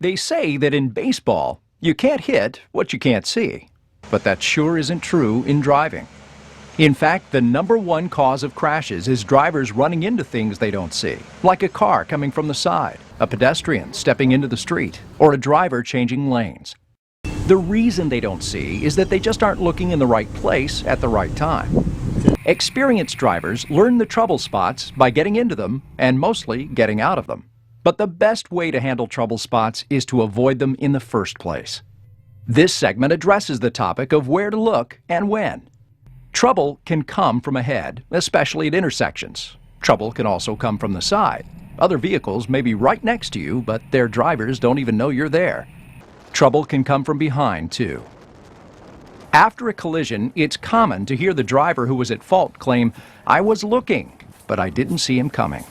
They say that in baseball, you can't hit what you can't see. But that sure isn't true in driving. In fact, the #1 cause of crashes is drivers running into things they don't see, like a car coming from the side, a pedestrian stepping into the street, or a driver changing lanes. The reason they don't see is that they just aren't looking in the right place at the right time. Experienced drivers learn the trouble spots by getting into them and mostly getting out of them. But the best way to handle trouble spots is to avoid them in the first place. This segment addresses the topic of where to look and when. Trouble can come from ahead, especially at intersections. Trouble can also come from the side. Other vehicles may be right next to you, but their drivers don't even know you're there. Trouble can come from behind, too. After a collision, it's common to hear the driver who was at fault claim, "I was looking, but I didn't see him coming."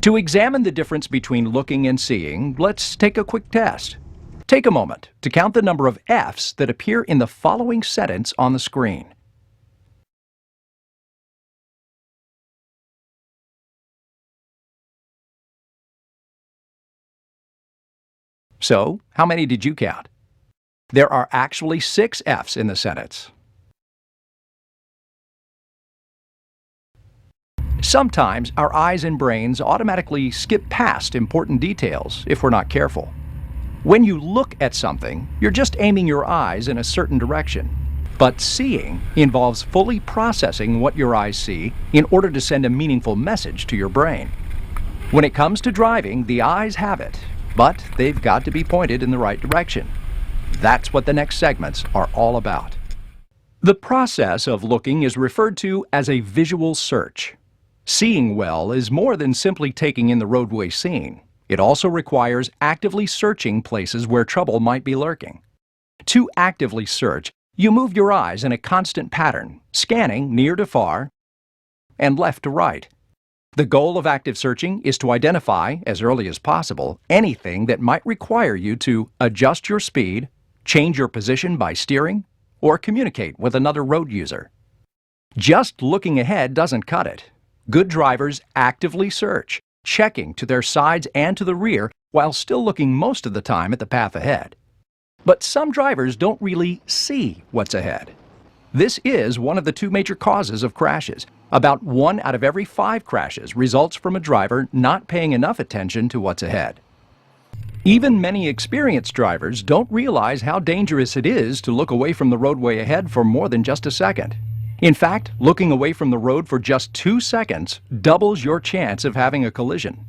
To examine the difference between looking and seeing, let's take a quick test. Take a moment to count the number of F's that appear in the following sentence on the screen. So, how many did you count? There are actually 6 F's in the sentence. Sometimes our eyes and brains automatically skip past important details if we're not careful. When you look at something, you're just aiming your eyes in a certain direction. But seeing involves fully processing what your eyes see in order to send a meaningful message to your brain. When it comes to driving, the eyes have it, but they've got to be pointed in the right direction. That's what the next segments are all about. The process of looking is referred to as a visual search. Seeing well is more than simply taking in the roadway scene. It also requires actively searching places where trouble might be lurking. To actively search, you move your eyes in a constant pattern, scanning near to far and left to right. The goal of active searching is to identify, as early as possible, anything that might require you to adjust your speed, change your position by steering, or communicate with another road user. Just looking ahead doesn't cut it. Good drivers actively search, checking to their sides and to the rear while still looking most of the time at the path ahead. But some drivers don't really see what's ahead. This is one of the 2 major causes of crashes. About 1 out of every 5 crashes results from a driver not paying enough attention to what's ahead. Even many experienced drivers don't realize how dangerous it is to look away from the roadway ahead for more than just a second. In fact, looking away from the road for just 2 seconds doubles your chance of having a collision.